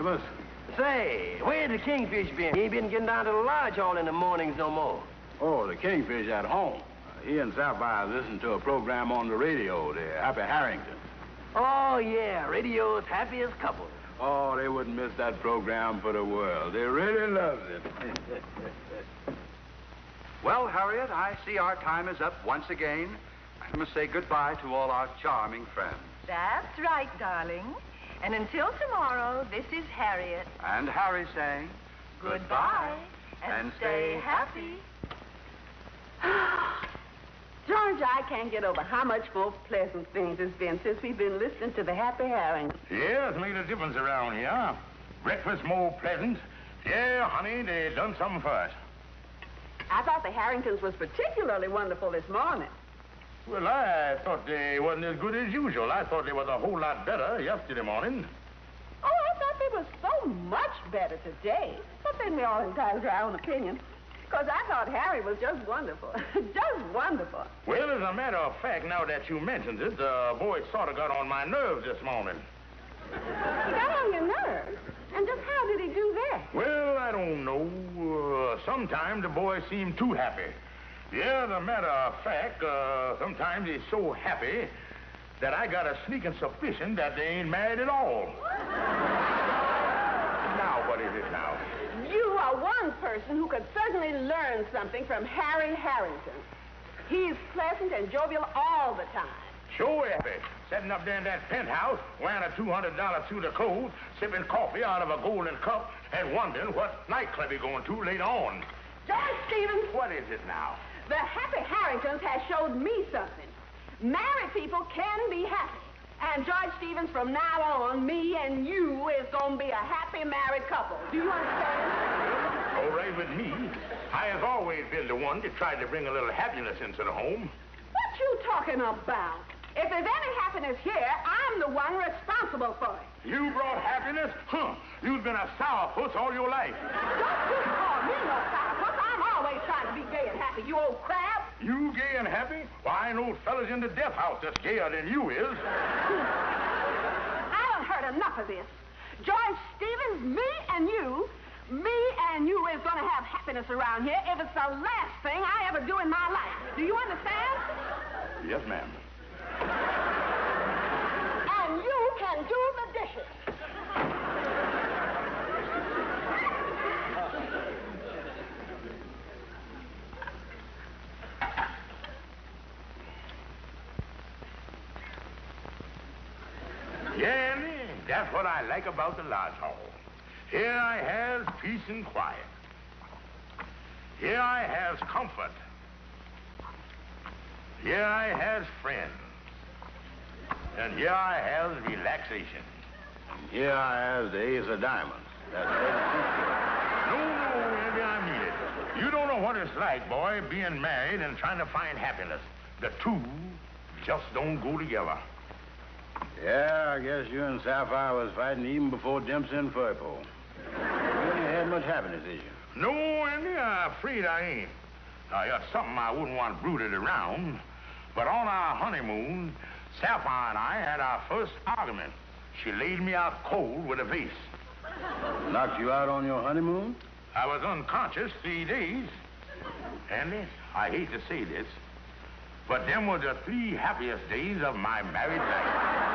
Amos. Say, where's the kingfish been? He ain't been getting down to the lodge hall in the mornings no more. Oh, the kingfish at home. He and Sapphire listen to a program on the radio, the Happy Harrington. Oh, yeah, radio's happiest couple. Oh, they wouldn't miss that program for the world. They really love it. Well, Harriet, I see our time is up once again. I must say goodbye to all our charming friends. That's right, darling. And until tomorrow, this is Harriet. And Harry saying Goodbye. And stay happy. George, I can't get over how much more pleasant things has been since we've been listening to the Happy Harrington. Yeah, it's made a difference around here. Breakfast more pleasant. Yeah, honey, they done something for us. I thought the Harringtons was particularly wonderful this morning. Well, I thought they wasn't as good as usual. I thought they was a whole lot better yesterday morning. Oh, I thought they were so much better today. But then we all entitled to our own opinion. Because I thought Harry was just wonderful. Just wonderful. Well, as a matter of fact, now that you mentioned it, the boy sort of got on my nerves this morning. He got on your nerves? And just how did he do that? Well, I don't know. Sometimes the boy seemed too happy. Yeah, as a matter of fact, sometimes he's so happy that I got a sneaking suspicion that they ain't married at all. Now, what is it now? You are one person who could certainly learn something from Harry Harrington. He's pleasant and jovial all the time. Sure happy. Sitting up there in that penthouse, wearing a $200 suit of clothes, sipping coffee out of a golden cup, and wondering what nightclub he's going to later on. George Stevens. What is it now? The Happy Harringtons has showed me something. Married people can be happy. And George Stevens, from now on, me and you is going to be a happy married couple. Do you understand? All right with me. I have always been the one that tried to bring a little happiness into the home. What you talking about? If there's any happiness here, I'm the one responsible for it. You brought happiness? Huh. You've been a sourpuss all your life. Don't you call me no sourpuss. I'm always trying to be gay and happy, you old crab. You gay and happy? Why, I know fellas in the death house that's gayer than you is. I done heard enough of this. George Stevens, me and you is going to have happiness around here if it's the last thing I ever do in my life. Do you understand? Yes, ma'am. And you can do the dishes. Yeah, that's what I like about the lodge hall. Here I has peace and quiet. Here I has comfort. Here I has friends. And here I has relaxation. And here I has the ace of diamonds. That's no, Andy, I mean it. You don't know what it's like, boy, being married and trying to find happiness. The two just don't go together. Yeah, I guess you and Sapphire was fighting even before Dempsey and Furpo. You ain't had much happiness, did you? No, Andy, I'm afraid I ain't. It's something I wouldn't want brooded around. But on our honeymoon, Sapphire and I had our first argument. She laid me out cold with a vase. Knocked you out on your honeymoon? I was unconscious 3 days. Andy, I hate to say this, but them were the 3 happiest days of my married life.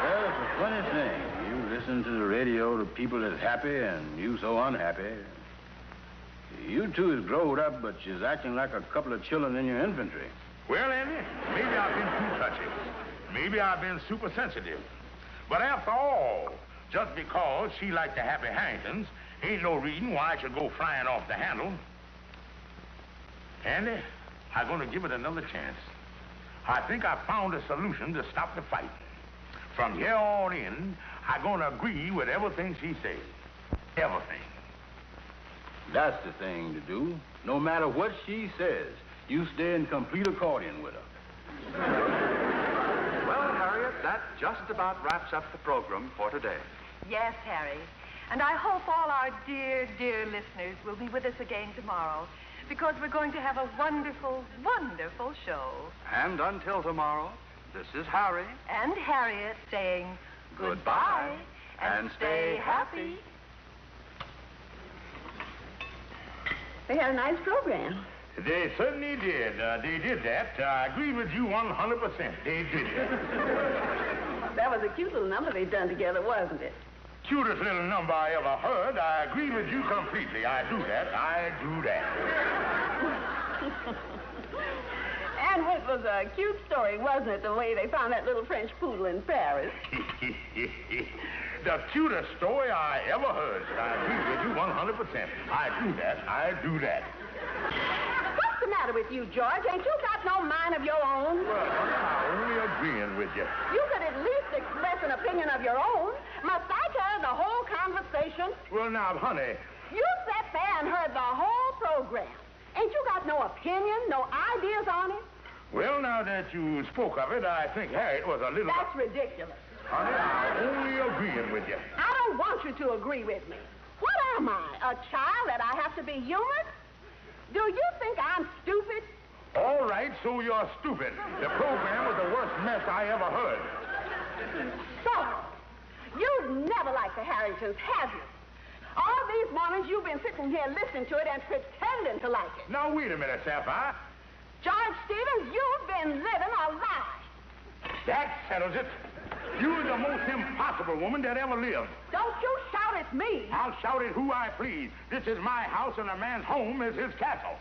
Well, it's a funny thing. You listen to the radio to people that's happy and you so unhappy. You two is growed up, but you's acting like a couple of children in your infantry. Well, Andy, maybe I've been too touchy. Maybe I've been super sensitive. But after all, just because she liked the Happy Harringtons ain't no reason why I should go flying off the handle. Andy, I'm going to give it another chance. I think I found a solution to stop the fight. From here on in, I'm going to agree with everything she says. Everything. That's the thing to do. No matter what she says, you stay in complete accordion with her. Well, Harriet, that just about wraps up the program for today. Yes, Harry. And I hope all our dear, dear listeners will be with us again tomorrow, because we're going to have a wonderful, wonderful show. And until tomorrow, this is Harry and Harriet saying goodbye. and stay happy. They had a nice program. They certainly did. They did that. I agree with you 100%. They did that. That was a cute little number they'd done together, wasn't it? Cutest little number I ever heard. I agree with you completely. I do that. I do that. And it was a cute story, wasn't it, the way they found that little French poodle in Paris? The cutest story I ever heard. I agree with you 100%. I do that. I do that. What's the matter with you, George? Ain't you got no mind of your own? Well, I'm only agreeing with you. You could at least express an opinion of your own. Must I carry the whole conversation? Well, now, honey. You sat there and heard the whole program. Ain't you got no opinion, no ideas on it? Well, now that you spoke of it, I think Harriet was a little... That's ridiculous. Honey, I'm only agreeing with you. I don't want you to agree with me. What am I, a child that I have to be humored? Do you think I'm stupid? All right, so you're stupid. The program was the worst mess I ever heard. So, you've never liked the Harringtons, have you? All these mornings you've been sitting here listening to it and pretending to like it. Now, wait a minute, Sapphire. George Stevens, you've been living a lie. That settles it. You're the most impossible woman that ever lived. Don't you shout at me. I'll shout at who I please. This is my house, and a man's home is his castle.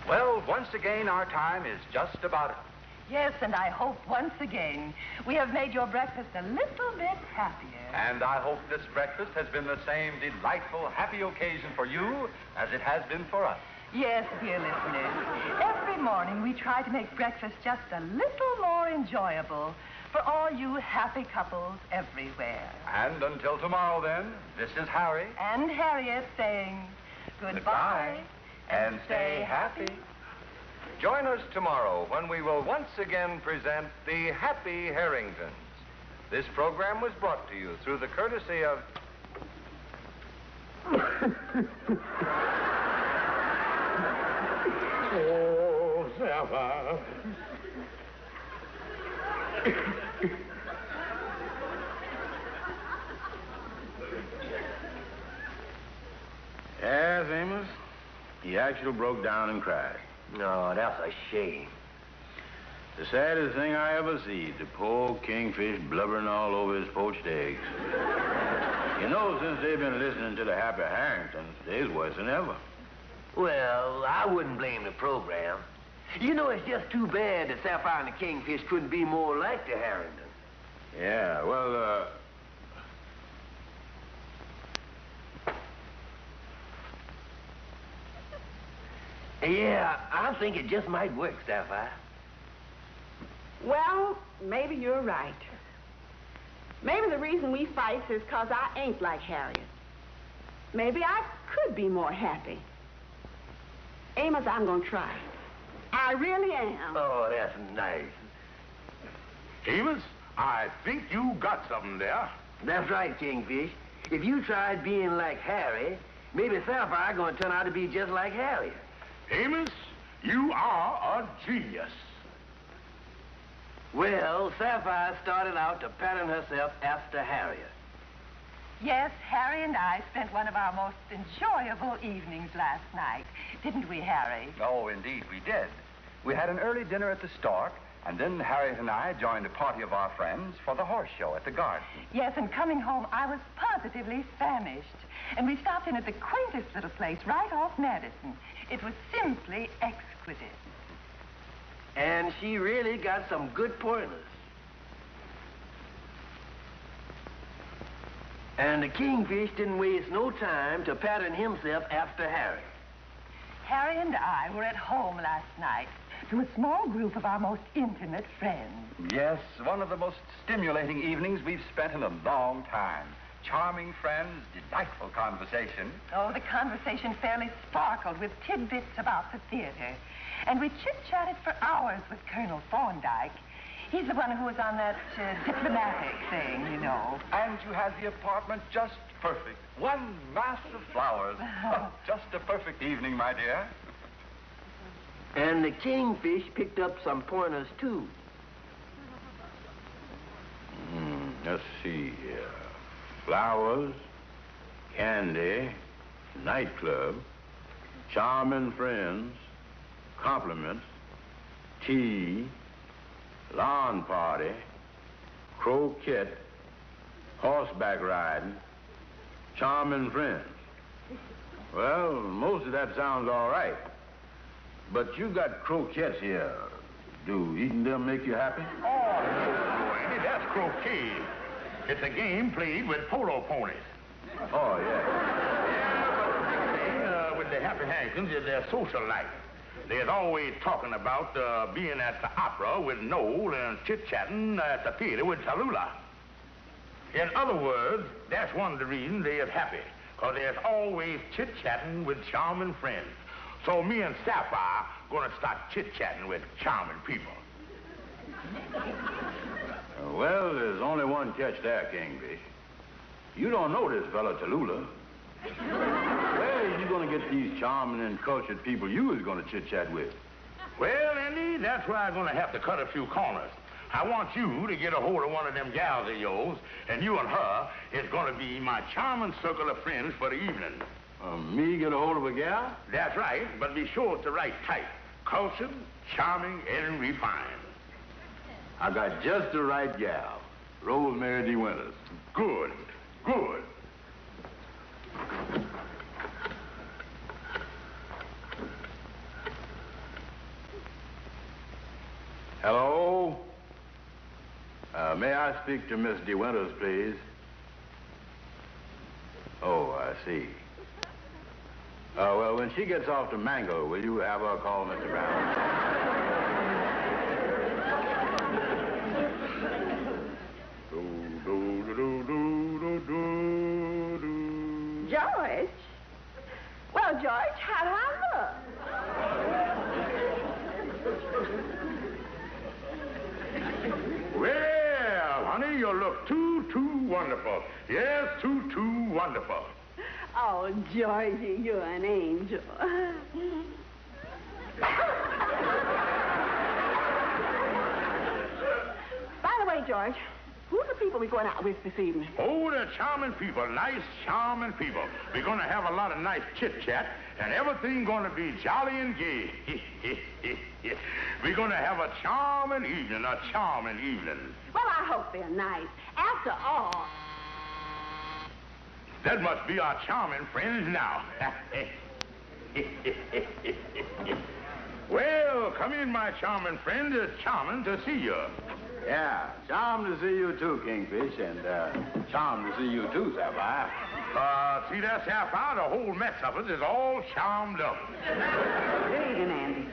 Well, once again, our time is just about up. Yes, and I hope once again we have made your breakfast a little bit happier. And I hope this breakfast has been the same delightful, happy occasion for you as it has been for us. Yes, dear listeners. Every morning we try to make breakfast just a little more enjoyable for all you happy couples everywhere. And until tomorrow, then, this is Harry. And Harriet saying goodbye. And stay happy. Join us tomorrow when we will once again present the Happy Harringtons. This program was brought to you through the courtesy of... Oh, Sapphire. Yes, Amos. He actually broke down and cried. No, that's a shame. The saddest thing I ever see, the poor kingfish blubbering all over his poached eggs. You know, since they've been listening to the Happy Harringtons, they's worse than ever. Well, I wouldn't blame the program. You know, it's just too bad that Sapphire and the Kingfish couldn't be more like the Harringtons. Yeah, well, Yeah, I think it just might work, Sapphire. Well, maybe you're right. Maybe the reason we fight is because I ain't like Harriet. Maybe I could be more happy. Amos, I'm going to try. I really am. Oh, that's nice. Amos, I think you got something there. That's right, Kingfish. If you tried being like Harry, maybe Sapphire going to turn out to be just like Harriet. Amos, you are a genius. Well, Sapphire started out to pattern herself after Harriet. Yes, Harry and I spent one of our most enjoyable evenings last night. Didn't we, Harry? Oh, indeed, we did. We had an early dinner at the Stork, and then Harriet and I joined a party of our friends for the horse show at the garden. Yes, and coming home, I was positively famished. And we stopped in at the quaintest little place right off Madison. It was simply exquisite. And she really got some good pointers. And the Kingfish didn't waste no time to pattern himself after Harry. Harry and I were at home last night to a small group of our most intimate friends. Yes, one of the most stimulating evenings we've spent in a long time. Charming friends, delightful conversation. Oh, the conversation fairly sparkled with tidbits about the theater. And we chit-chatted for hours with Colonel Thorndyke. He's the one who was on that diplomatic thing, you know. And you had the apartment just perfect. One mass of flowers. Just a perfect evening, my dear. And the Kingfish picked up some pointers, too. Let's see here. Flowers, candy, nightclub, charming friends, compliments, tea, lawn party, croquet, horseback riding, charming friends. Well, most of that sounds all right. But you got croquettes here. Do eating them make you happy? Oh, no, Andy, that's croquet. It's a game played with polo ponies. Oh, yeah. Yeah, but with the Happy Hankins is their social life. They're always talking about being at the opera with Noel and chit-chatting at the theater with Tallulah. In other words, that's one of the reasons they're happy, because there's always chit-chatting with charming friends. So me and Sapphire gonna start chit-chatting with charming people. Well, there's only one catch there, Kingfish. You don't know this fella, Tallulah. Where are you going to get these charming and cultured people you was going to chit-chat with? Well, Andy, that's where I'm gonna have to cut a few corners. I want you to get a hold of one of them gals of yours, and you and her is gonna be my charming circle of friends for the evening. Me get a hold of a gal? That's right, but be sure it's the right type. Cultured, charming, and refined. I got just the right gal, Rosemary De Winters. Good, good. Hello? May I speak to Miss De Winters, please? Oh, I see. Well, when she gets off to Mango, will you have her call Mr. Brown? George? Well, George, how do I look? Well, honey, you look too wonderful. Yes, too wonderful. Oh, Georgie, you're an angel. By the way, George, who are the people we're going out with this evening? Oh, they're charming people, nice, charming people. We're going to have a lot of nice chit-chat, and everything going to be jolly and gay. We're going to have a charming evening, a charming evening. Well, I hope they're nice. After all... That must be our charming friends now. Well, come in, my charming friend. It's charming to see you. Yeah, charmed to see you too, Kingfish, and charmed to see you too, Sapphire. See that, Sapphire? The whole mess of it is all charmed up. Good evening, Andy.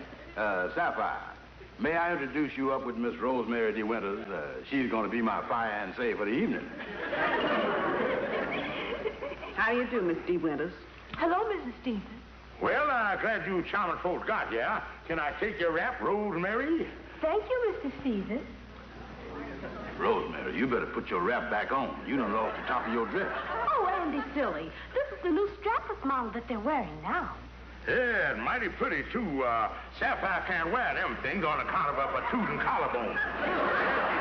Sapphire, may I introduce you up with Miss Rosemary De Winters? She's going to be my fiancée for the evening. How do you do, Miss De Winters? Hello, Mrs. Stevens. Well, I'm glad you charming folks got here. Can I take your wrap, Rosemary? Thank you, Mr. Stevens. Rosemary, you better put your wrap back on. You done lost the top of your dress. Oh, Andy, silly. This is the new strapless model that they're wearing now. Yeah, and mighty pretty, too. Sapphire can't wear them things on account of her protruding collarbone. She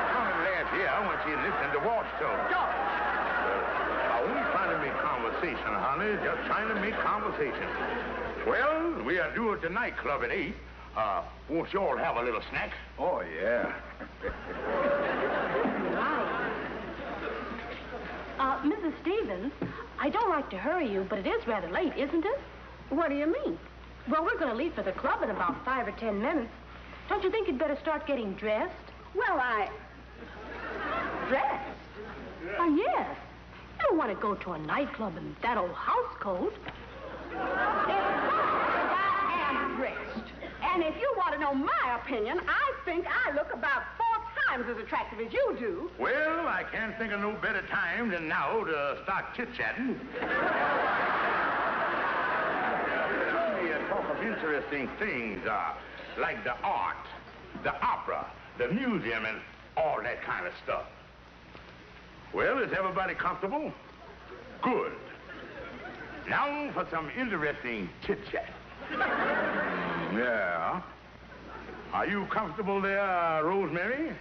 started last year when she listened to Watch Talk. I only trying to make conversation, honey. Just trying to make conversation. Well, we are due at the nightclub at 8. Won't you all have a little snack? Oh, yeah. Mrs. Stevens, I don't like to hurry you, but it is rather late, isn't it? What do you mean? Well, we're going to leave for the club in about 5 or 10 minutes. Don't you think you'd better start getting dressed? Well, Dressed? Oh, yes. You don't want to go to a nightclub in that old house coat. If I know my opinion, I think I look about 4 times as attractive as you do. Well, I can't think of no better time than now to start chit-chatting. We talk of interesting things, like the art, the opera, the museum, and all that kind of stuff. Well, is everybody comfortable? Good. Now for some interesting chit-chat. Yeah. Are you comfortable there, Rosemary?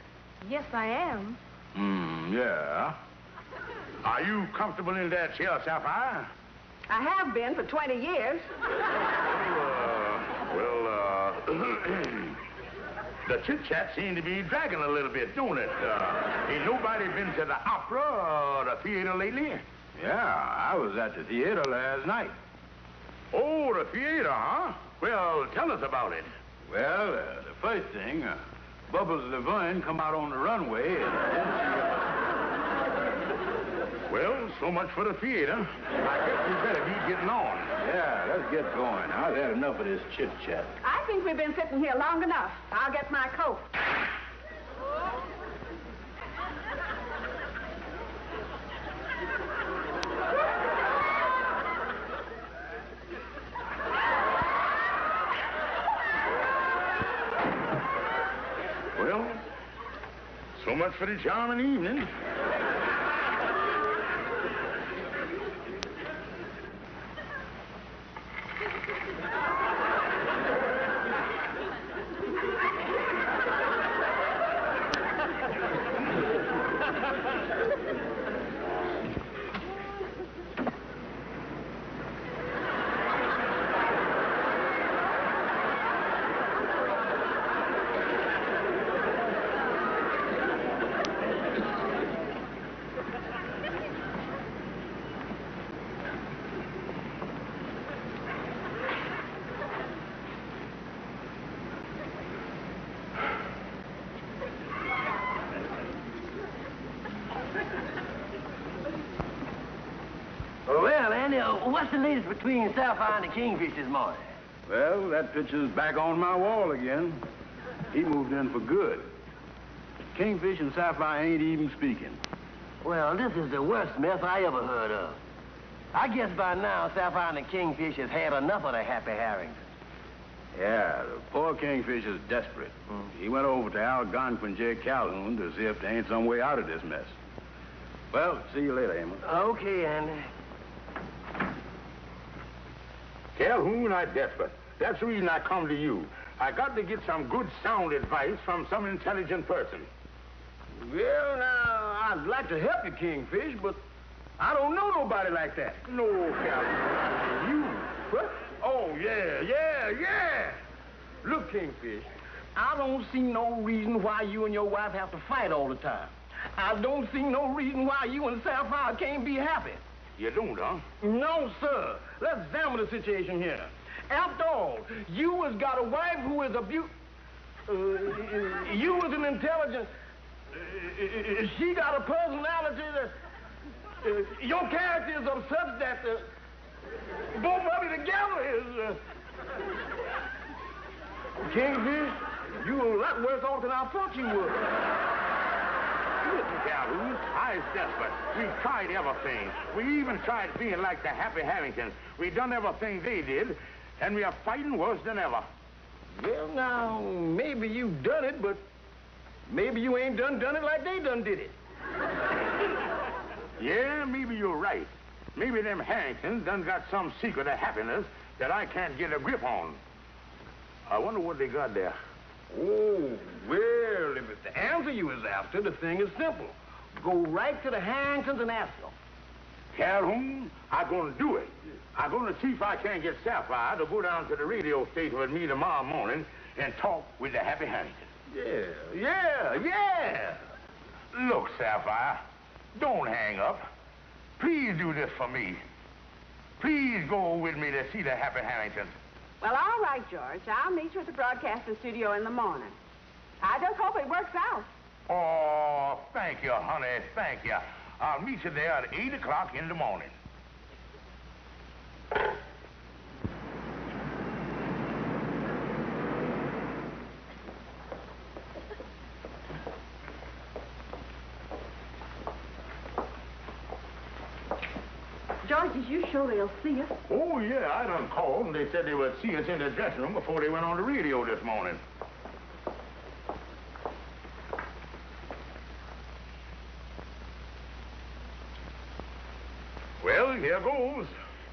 Yes, I am. Yeah. Are you comfortable in that chair, Sapphire? I have been for 20 years. The chit-chat seems to be dragging a little bit, don't it? Ain't nobody been to the opera or the theater lately? Yeah, I was at the theater last night. Oh, the theater, huh? Well, tell us about it. Well, the first thing, Bubbles Laverne come out on the runway and then Well, so much for the theater. I guess we better be getting on. Yeah, let's get going. I've had enough of this chit-chat. I think we've been sitting here long enough. I'll get my coat. Well, so much for the charming evening. Well, Andy, what's the latest between Sapphire and the Kingfish this morning? Well, that picture's back on my wall again. He moved in for good. Kingfish and Sapphire ain't even speaking. Well, this is the worst mess I ever heard of. I guess by now Sapphire and the Kingfish has had enough of the Happy Harrington. Yeah, the poor Kingfish is desperate. He went over to Algonquin J. Calhoun to see if there ain't some way out of this mess. Well, see you later, Amos. Okay, Andy. Calhoun, I'm desperate. That's the reason I come to you. I got to get some good sound advice from some intelligent person. Well, now, I'd like to help you, Kingfish, but I don't know nobody like that. No, Calhoun. You. What? Oh, yeah. Look, Kingfish, I don't see no reason why you and your wife have to fight all the time. I don't see no reason why you and Sapphire can't be happy. You don't, huh? No, sir. Let's examine the situation here. After all, you has got a wife who is you is an intelligent... she got a personality that... your character is of such that both of you together is... Kingfish, you're a lot worse off than I thought you would. Listen, Calhoun, I was desperate. We've tried everything. We even tried being like the Happy Harringtons. We done everything they did, and we are fighting worse than ever. Well, now, maybe you done it, but maybe you ain't done it like they done did it. Yeah, maybe you're right. Maybe them Harringtons done got some secret of happiness that I can't get a grip on. I wonder what they got there. Oh, well, if it's the answer you was after, the thing is simple. Go right to the Harringtons and ask them. Calhoun, I'm going to do it. I'm going to see if I can't get Sapphire to go down to the radio station with me tomorrow morning and talk with the Happy Harrington. Yeah. Look, Sapphire, don't hang up. Please do this for me. Please go with me to see the Happy Harringtons. Well, all right, George. I'll meet you at the broadcasting studio in the morning. I just hope it works out. Oh, thank you, honey. Thank you. I'll meet you there at 8 o'clock in the morning. George, is you sure they'll see us? Oh, yeah, I done called, and they said they would see us in the dressing room before they went on the radio this morning. Well, here goes.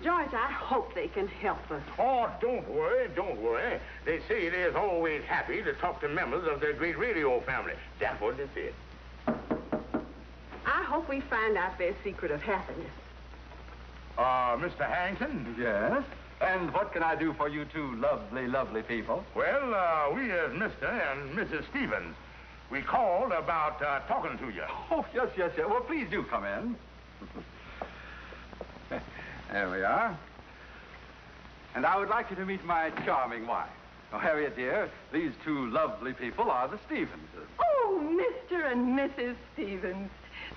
George, I hope they can help us. Oh, don't worry, don't worry. They say they're always happy to talk to members of their great radio family. That's what they said. I hope we find out their secret of happiness. Mr. Harrington? Yes? And what can I do for you two lovely, lovely people? Well, we as Mr. and Mrs. Stevens, we called about talking to you. Oh, yes, yes, yes. Well, please do come in. There we are. And I would like you to meet my charming wife. Oh, Harriet, dear, these two lovely people are the Stevenses. Oh, Mr. and Mrs. Stevens.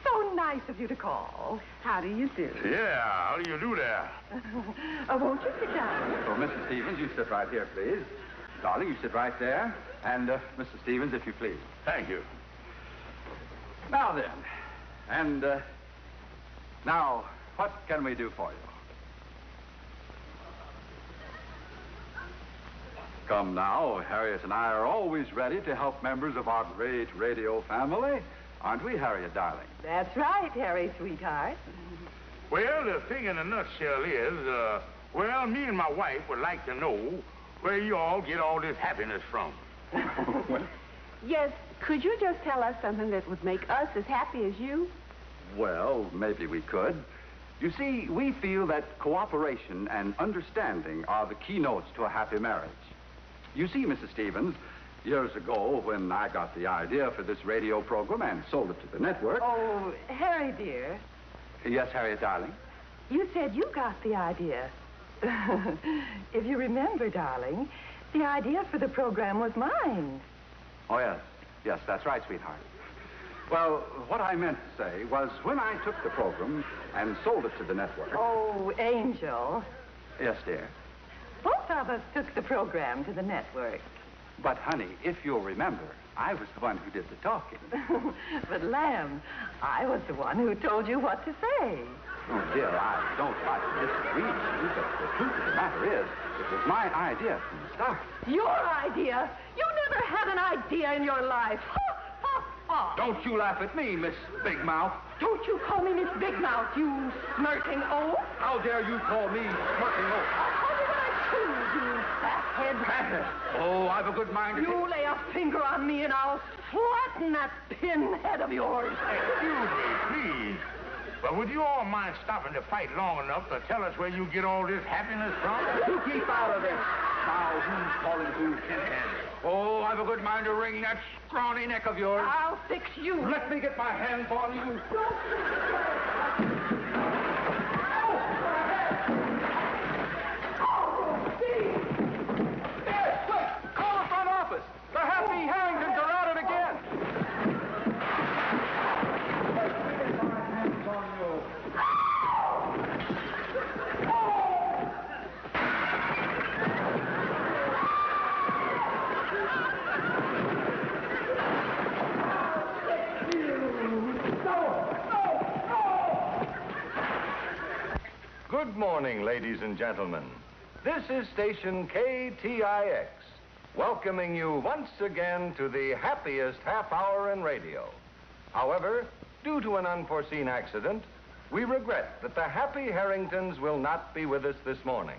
So nice of you to call. How do you do? Yeah, how do you do there? Won't you sit down? So, Mrs. Stevens, you sit right here, please. Darling, you sit right there. And, Mr. Stevens, if you please. Thank you. Now then, and, now, what can we do for you? Come now, Harriet and I are always ready to help members of our great radio family. Aren't we, Harriet, darling? That's right, Harry, sweetheart. Well, the thing in a nutshell is, well, me and my wife would like to know where you all get all this happiness from. Yes, could you just tell us something that would make us as happy as you? Well, maybe we could. You see, we feel that cooperation and understanding are the keynotes to a happy marriage. You see, Mrs. Stevens, years ago when I got the idea for this radio program and sold it to the network... Oh, Harry, dear. Yes, Harriet, darling? You said you got the idea. If you remember, darling, the idea for the program was mine. Oh, yes. Yes, that's right, sweetheart. Well, what I meant to say was when I took the program and sold it to the network... Oh, Angel. Yes, dear. Both of us took the program to the network. But, honey, if you'll remember, I was the one who did the talking. But, Lamb, I was the one who told you what to say. Oh, dear, I don't like to disagree with you, but the truth of the matter is, it was my idea from the start. Your idea? You never had an idea in your life. Don't you laugh at me, Miss Big Mouth. Don't you call me Miss Big Mouth, you smirking oaf. How dare you call me smirking oaf? I'll tell you what I choose, you fathead. Fathead? Oh, I've a good mind to... You lay a finger on me and I'll flatten that pinhead of yours. Excuse me, please. But would you all mind stopping to fight long enough to tell us where you get all this happiness from? You keep out of this. Now, who's calling who, pinhead? Oh, I've a good mind to wring that scrawny neck of yours. I'll fix you. Let me get my hands on you. Call the front office. The Happy Harringtons are at it again. Good morning, ladies and gentlemen. This is station KTIX, welcoming you once again to the happiest half hour in radio. However, due to an unforeseen accident, we regret that the Happy Harringtons will not be with us this morning.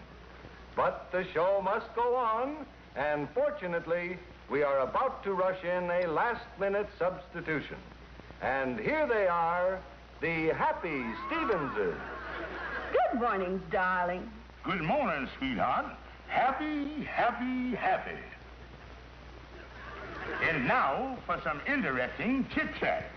But the show must go on, and fortunately, we are about to rush in a last-minute substitution. And here they are, the Happy Stevenses. Good morning, darling. Good morning, sweetheart. Happy, happy, happy. And now for some interesting chit-chat.